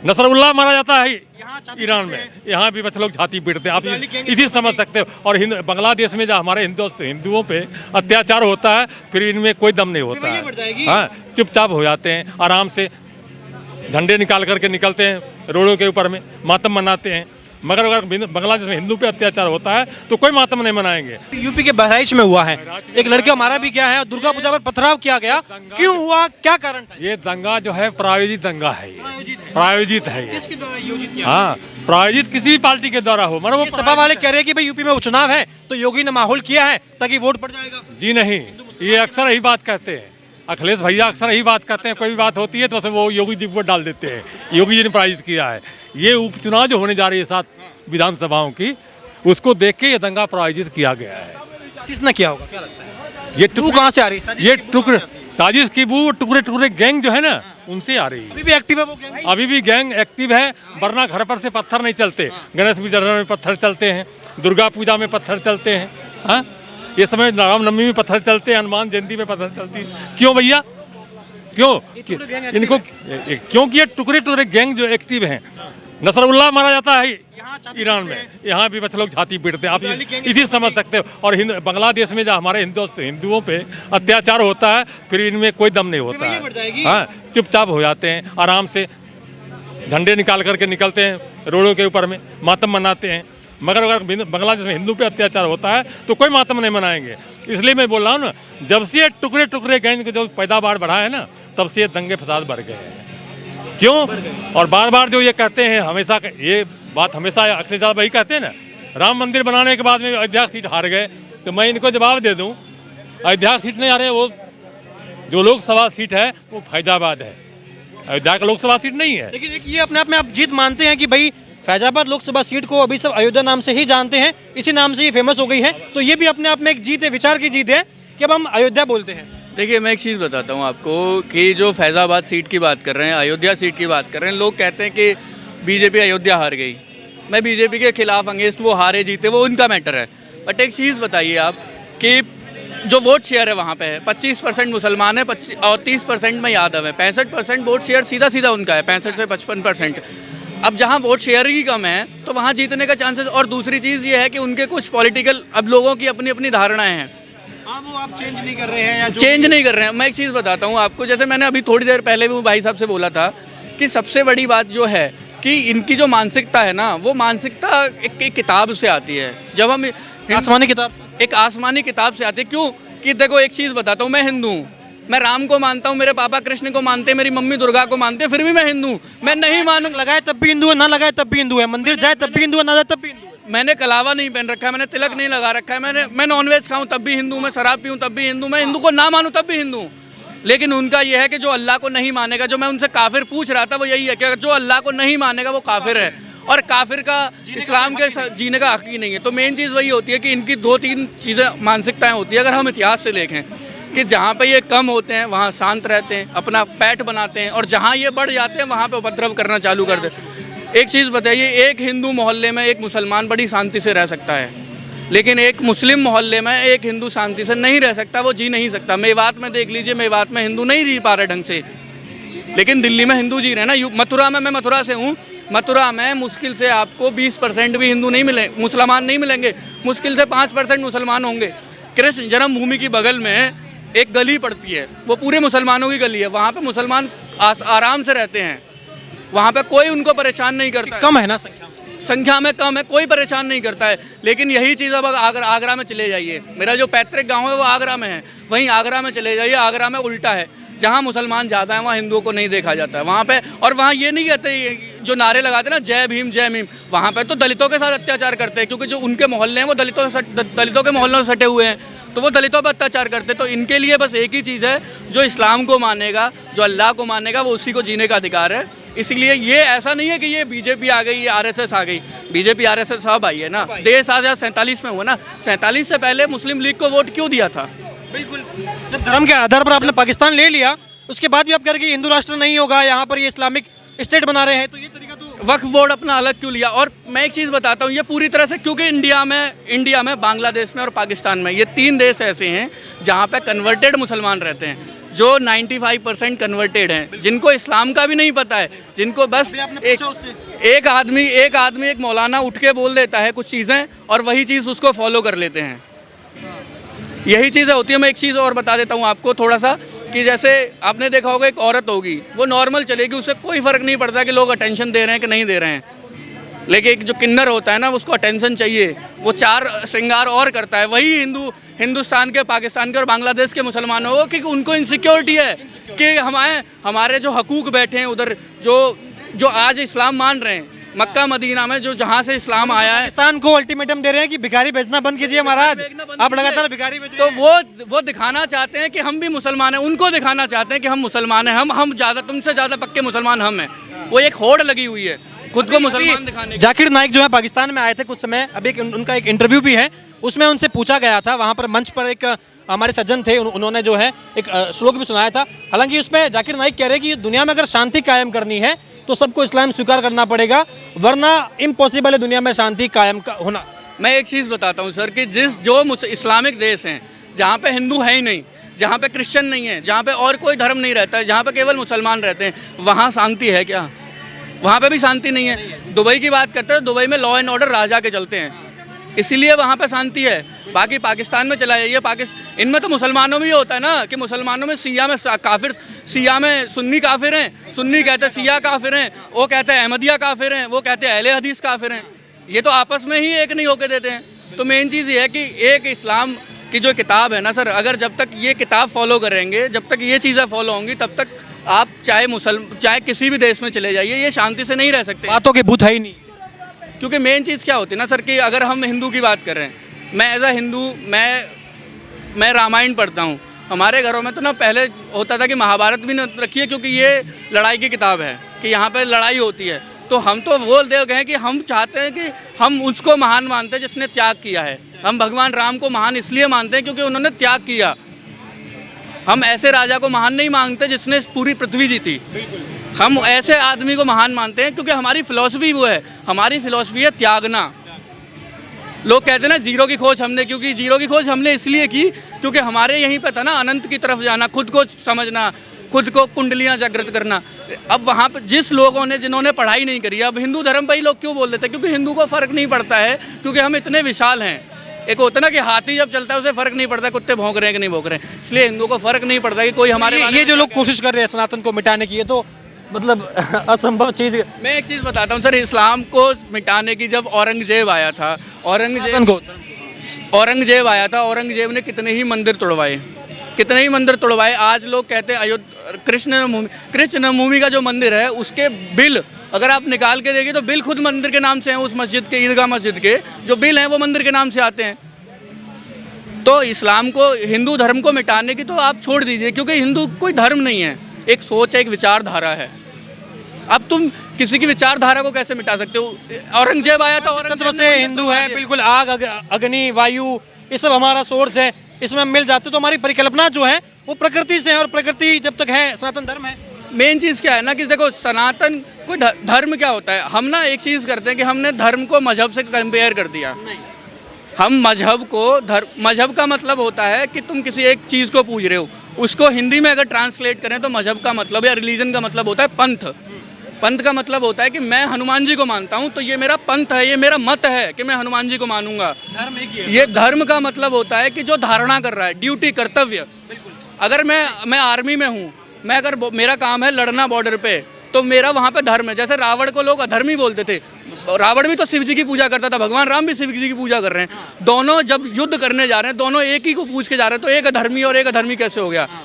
Nasrallah मारा जाता है ईरान में, यहाँ भी बच्चे लोग छाती पीटते हैं। आप इसी समझ सकते हो। और बांग्लादेश में जो हमारे हिंदुओं पे अत्याचार होता है, फिर इनमें कोई दम नहीं होता है। हाँ, चुपचाप हो जाते हैं, आराम से झंडे निकाल करके निकलते हैं रोडों के ऊपर में, मातम मनाते हैं। मगर अगर बांग्लादेश में हिंदू पे अत्याचार होता है तो कोई मातम नहीं मनाएंगे। यूपी के बहराइच में हुआ है, एक लड़का मारा भी गया है, दुर्गा पूजा पर पथराव किया गया, क्यों हुआ, क्या कारण था? ये दंगा जो है प्रायोजित दंगा है, प्रायोजित है ये। किसके द्वारा आयोजित किया? हाँ, प्रायोजित किसी भी पार्टी के द्वारा हो। मगर वो सपा वाले कह रहे हैं कि भाई यूपी में उपचुनाव है तो योगी ने माहौल किया है ताकि वोट पड़ जाएगा। जी नहीं, ये अक्सर यही बात कहते हैं, अखिलेश भैया अक्सर यही बात कहते हैं। कोई भी बात होती है तो बस वो योगी जी को डाल देते हैं, योगी जी ने प्रायोजित किया है। ये उपचुनाव जो होने जा रही है 7 विधानसभाओं की, उसको देख के ये दंगा प्रायोजित किया गया है। किसने किया होगा, क्या लगता है? ये टू कहाँ से आ रही है? ये टुकड़े साजिश की वो टुकड़े गैंग जो है ना, उनसे आ रही है। अभी भी एक्टिव है वो गैंग? अभी भी गैंग एक्टिव है, वरना घर पर से पत्थर नहीं चलते। गणेश विसर्जन में पत्थर चलते हैं, दुर्गा पूजा में पत्थर चलते हैं, हाँ, ये समय रामनवमी में पत्थर चलते हैं, हनुमान जयंती में पत्थर चलती है। क्यों भैया, क्यों इनको? क्योंकि ये टुकड़े गैंग जो एक्टिव हैं। नसरुल्लाह मारा जाता है ईरान में, यहाँ भी बच्चे लोग छाती पीटते हैं। आप इसी समझ सकते हो। और बांग्लादेश में जो हमारे हिंदुओं पे अत्याचार होता है, फिर इनमें कोई दम नहीं होता है। हाँ, चुपचाप हो जाते हैं, आराम से झंडे निकाल करके निकलते हैं रोडों के ऊपर में, मातम मनाते हैं। मगर अगर बांग्लादेश में हिंदू पे अत्याचार होता है तो कोई मातम नहीं मनाएंगे। इसलिए मैं बोल रहा हूँ ना, जब से ये टुकड़े गैंग जो पैदावार बढ़ा है ना, तब से ये दंगे फसाद बढ़ गए हैं। क्यों? और बार बार जो ये कहते हैं, हमेशा ये बात हमेशा अखिलेश साहब वही कहते हैं ना, राम मंदिर बनाने के बाद में अयोध्या सीट हार गए। तो मैं इनको जवाब दे दूं, अयोध्या सीट नहीं हारे, वो जो लोकसभा सीट है वो फैजाबाद है, अयोध्या का लोकसभा सीट नहीं है। लेकिन ये अपने आप में आप जीत मानते हैं कि भाई फैजाबाद लोकसभा सीट को अभी सब अयोध्या नाम से ही जानते हैं, इसी नाम से ये फेमस हो गई है, तो ये भी अपने आप में एक जीत है, विचार की जीत है कि अब हम अयोध्या बोलते हैं। देखिए, मैं एक चीज़ बताता हूँ आपको कि जो फैज़ाबाद सीट की बात कर रहे हैं, अयोध्या सीट की बात कर रहे हैं, लोग कहते हैं कि बीजेपी अयोध्या हार गई। मैं बीजेपी के खिलाफ अंगेस्ट, वो हारे जीते वो उनका मैटर है। बट एक चीज़ बताइए आप कि जो वोट शेयर है वहाँ पे है 25% मुसलमान है और 30% में यादव है, 65% वोट शेयर सीधा सीधा उनका है, 65 से 55%। अब जहाँ वोट शेयर ही कम है तो वहाँ जीतने का चांसेस। और दूसरी चीज़ ये है कि उनके कुछ पॉलिटिकल, अब लोगों की अपनी अपनी धारणाएं हैं, वो आप चेंज नहीं कर रहे हैं या चेंज नहीं कर रहे हैं। मैं एक चीज़ बताता हूँ आपको, जैसे मैंने अभी थोड़ी देर पहले भी भाई साहब से बोला था कि सबसे बड़ी बात जो है कि इनकी जो मानसिकता है ना, वो मानसिकता एक किताब से आती है। जब हम आसमानी किताब, एक आसमानी किताब से आती है। क्यों? कि देखो, एक चीज़ बताता हूँ, मैं हिंदू हूँ, मैं राम को मानता हूँ, मेरे पापा कृष्ण को मानते हैं, मेरी मम्मी दुर्गा को मानते हैं, फिर भी मैं हिंदू हूँ। मैं नहीं मानूँ, लगाए तब भी हिंदू है, ना लगाए तब भी हिंदू है, मंदिर जाए तब भी हिंदू है, ना जाए तब भी हिंदू है। मैंने कलावा नहीं पहन रखा है, मैंने तिलक नहीं लगा रखा है, मैं नॉनवेज खाऊं तब भी हिंदू, मैं शराब पीऊं तब भी हिंदू, मैं हिंदू को ना मानूं तब भी हिंदू हूं। लेकिन उनका यह है कि जो अल्लाह को नहीं मानेगा, जो मैं उनसे काफिर पूछ रहा था वो यही है कि अगर जो अल्लाह को नहीं मानेगा वो काफिर है, और काफिर का इस्लाम के जीने का हक ही नहीं है। तो मेन चीज़ वही होती है कि इनकी 2-3 चीज़ें मानसिकताएँ होती है। अगर हम इतिहास से देखें कि जहाँ पे ये कम होते हैं वहाँ शांत रहते हैं, अपना पैठ बनाते हैं, और जहाँ ये बढ़ जाते हैं वहाँ पे उपद्रव करना चालू कर देते हैं। एक चीज़ बताइए, एक हिंदू मोहल्ले में एक मुसलमान बड़ी शांति से रह सकता है, लेकिन एक मुस्लिम मोहल्ले में एक हिंदू शांति से नहीं रह सकता, वो जी नहीं सकता। मेवात में देख लीजिए, मेवात में हिंदू नहीं जी पा रहे ढंग से, लेकिन दिल्ली में हिंदू जी रहे ना। मथुरा में, मैं मथुरा से हूँ, मथुरा में मुश्किल से आपको 20% भी हिंदू नहीं मिले, मुसलमान नहीं मिलेंगे, मुश्किल से 5% मुसलमान होंगे। कृष्ण जन्मभूमि की बगल में एक गली पड़ती है, वो पूरे मुसलमानों की गली है, वहाँ पे मुसलमान आराम से रहते हैं, वहाँ पे कोई उनको परेशान नहीं करता। कम है ना संख्या में कम है, कोई परेशान नहीं करता है। लेकिन यही चीज़ अब आगरा में चले जाइए, मेरा जो पैतृक गांव है वो आगरा में है, वहीं आगरा में चले जाइए, आगरा में उल्टा है, जहाँ मुसलमान ज़्यादा है वहाँ हिंदुओं को नहीं देखा जाता है वहाँ पे। और वहाँ ये नहीं कहते, जो नारे लगाते ना जय भीम जय भीम, वहाँ पे तो दलितों के साथ अत्याचार करते हैं, क्योंकि जो उनके मोहल्ले हैं वो दलितों के मोहल्लों से सटे हुए हैं, तो वो दलितों पर अत्याचार करते हैं। तो इनके लिए बस एक ही चीज़ है, जो इस्लाम को मानेगा, जो अल्लाह को मानेगा, वो उसी को जीने का अधिकार है। इसलिए ये ऐसा नहीं है कि ये बीजेपी आ गई, ये आरएसएस आ गई, बीजेपी आरएसएस सब आई है ना। देश 1947 में हुआ ना, 47 से पहले मुस्लिम लीग को वोट क्यों दिया था? बिल्कुल, जब धर्म के आधार पर आपने पाकिस्तान ले लिया, उसके बाद भी आप कह रहे हैं कि हिंदू राष्ट्र नहीं होगा, यहाँ पर ये इस्लामिक स्टेट बना रहे हैं, तो ये तरीका तो वक्फ बोर्ड अपना अलग क्यों लिया? और मैं एक चीज़ बताता हूँ, ये पूरी तरह से, क्योंकि इंडिया में बांग्लादेश में और पाकिस्तान में, ये 3 देश ऐसे हैं जहाँ पे कन्वर्टेड मुसलमान रहते हैं, जो 95% कन्वर्टेड हैं, जिनको इस्लाम का भी नहीं पता है, जिनको बस एक आदमी एक मौलाना उठ के बोल देता है कुछ चीज़ें और वही चीज़ उसको फॉलो कर लेते हैं। यही चीज़ें होती है। मैं एक चीज़ और बता देता हूँ आपको थोड़ा सा, कि जैसे आपने देखा होगा एक औरत होगी, वो नॉर्मल चलेगी, उसे कोई फ़र्क नहीं पड़ता कि लोग अटेंशन दे रहे हैं कि नहीं दे रहे हैं। लेकिन एक जो किन्नर होता है ना, उसको अटेंशन चाहिए, वो 4 श्रृंगार और करता है। वही हिंदुस्तान के, पाकिस्तान के और बांग्लादेश के मुसलमानों को, कि उनको इनसिक्योरिटी है कि हमारे जो हकूक़ बैठे हैं उधर, जो आज इस्लाम मान रहे हैं, मक्का मदीना में जो जहाँ से इस्लाम आया है, पाकिस्तान को अल्टीमेटम दे रहे हैं कि भिखारी भेजना बंद कीजिए महाराज, आप लगातार भिखारी भेज तो वो दिखाना चाहते हैं कि हम भी मुसलमान हैं, उनको दिखाना चाहते हैं कि हम मुसलमान हैं, हम ज़्यादा, तुमसे ज़्यादा पक्के मुसलमान हम हैं। वो एक होड़ लगी हुई है खुद को मुसलमान दिखाने की। जाकिर नाइक जो है पाकिस्तान में आए थे कुछ समय, अभी उनका एक इंटरव्यू भी है, उसमें उनसे पूछा गया था, वहाँ पर मंच पर एक हमारे सज्जन थे, उन्होंने जो है एक श्लोक भी सुनाया था। हालांकि उसमें जाकिर नाइक कह रहे हैं कि दुनिया में अगर शांति कायम करनी है तो सबको इस्लाम स्वीकार करना पड़ेगा, वरना इम्पॉसिबल है दुनिया में शांति कायम होना। मैं एक चीज़ बताता हूँ सर, कि जो इस्लामिक देश हैं, जहाँ पे हिंदू है ही नहीं, जहाँ पे क्रिश्चियन नहीं है, जहाँ पे और कोई धर्म नहीं रहता है, जहाँ पे केवल मुसलमान रहते हैं, वहाँ शांति है क्या? वहाँ पे भी शांति नहीं है। दुबई की बात करते हैं, दुबई में लॉ एंड ऑर्डर राजा के चलते हैं, इसीलिए वहाँ पे शांति है। बाकी पाकिस्तान में चला जाइए, इनमें तो मुसलमानों में ही होता है ना, कि मुसलमानों में शिया में काफिर, शिया में सुन्नी काफिर हैं, सुन्नी कहते हैं शिया काफिर हैं, वो कहते हैं अहमदिया काफिर हैं, वो कहते हैं अहले हदीस काफिर हैं। ये तो आपस में ही एक नहीं होके देते हैं। तो मेन चीज़ ये है कि एक इस्लाम की जो किताब है ना सर, अगर जब तक ये किताब फॉलो करेंगे, जब तक ये चीज़ें फॉलो होंगी, तब तक आप चाहे किसी भी देश में चले जाइए, ये शांति से नहीं रह सकते। बातों के भूत है ही नहीं। क्योंकि मेन चीज़ क्या होती है ना सर, कि अगर हम हिंदू की बात कर रहे हैं, मैं एज अ हिंदू मैं रामायण पढ़ता हूँ। हमारे घरों में तो ना पहले होता था कि महाभारत भी न रखिए, क्योंकि ये लड़ाई की किताब है, कि यहाँ पे लड़ाई होती है। तो हम तो बोल दे गए कि हम चाहते हैं कि हम उसको महान मानते हैं जिसने त्याग किया है। हम भगवान राम को महान इसलिए मानते हैं क्योंकि उन्होंने त्याग किया। हम ऐसे राजा को महान नहीं मानते जिसने पूरी पृथ्वी जीती। हम ऐसे आदमी को महान मानते हैं क्योंकि हमारी फिलॉसफी वो है, हमारी फिलॉसफी है त्यागना। लोग कहते हैं ना जीरो की खोज हमने, क्योंकि जीरो की खोज हमने इसलिए की क्योंकि हमारे यहीं पे था ना अनंत की तरफ जाना, खुद को समझना, खुद को कुंडलियां जागृत करना। अब वहाँ पर जिन्होंने पढ़ाई नहीं करी, अब हिंदू धर्म पर ही लोग क्यों बोल देते हैं? क्योंकि हिंदू को फ़र्क नहीं पड़ता है, क्योंकि हम इतने विशाल हैं। एक होता ना कि हाथी जब चलता है उसे फ़र्क नहीं पड़ता कुत्ते भौंक रहे हैं कि नहीं भौंक रहे हैं, इसलिए हिंदू को फ़र्क नहीं पड़ता कि कोई हमारे ये जो लोग कोशिश कर रहे हैं सनातन को मिटाने की, ये तो मतलब असंभव चीज़। मैं एक चीज़ बताता हूँ सर, इस्लाम को मिटाने की जब औरंगजेब आया था, औरंगजेब ने कितने ही मंदिर तोड़वाए। आज लोग कहते हैं कृष्ण भूमि का जो मंदिर है उसके बिल अगर आप निकाल के देखिए तो बिल खुद मंदिर के नाम से हैं, उस मस्जिद के, ईदगाह मस्जिद के जो बिल हैं वो मंदिर के नाम से आते हैं। तो इस्लाम को, हिंदू धर्म को मिटाने की तो आप छोड़ दीजिए, क्योंकि हिंदू कोई धर्म नहीं है, एक सोच है, एक विचारधारा है। अब तुम किसी की विचारधारा को कैसे मिटा सकते हो? औरंगजेब आया था, औरंगजेब से हिंदू है, बिल्कुल आग, अग्नि, वायु, ये सब हमारा सोर्स है, इसमें हम मिल जाते। तो हमारी परिकल्पना जो है वो प्रकृति से है, और प्रकृति जब तक है सनातन धर्म है। मेन चीज़ क्या है ना कि देखो, सनातन कोई धर्म क्या होता है? हम ना एक चीज़ करते हैं कि हमने धर्म को मजहब से कंपेयर कर दिया। हम मजहब का मतलब होता है कि तुम किसी एक चीज़ को पूज रहे हो, उसको हिंदी में अगर ट्रांसलेट करें तो मजहब का मतलब या रिलीजन का मतलब होता है पंथ। पंथ का मतलब होता है कि मैं हनुमान जी को मानता हूँ तो ये मेरा पंथ है, ये मेरा मत है कि मैं हनुमान जी को मानूंगा। धर्म एक ही है। ये धर्म का मतलब होता है कि जो धारणा कर रहा है, ड्यूटी, कर्तव्य। अगर मैं आर्मी में हूँ, मैं अगर मेरा काम है लड़ना बॉर्डर पे, तो मेरा वहाँ पे धर्म है। जैसे रावण को लोग अधर्मी बोलते थे, रावण भी तो शिव जी की पूजा करता था, भगवान राम भी शिव जी की पूजा कर रहे हैं। दोनों जब युद्ध करने जा रहे हैं, दोनों एक ही को पूछ के जा रहे हैं, तो एक अधर्मी और एक अधर्मी कैसे हो गया?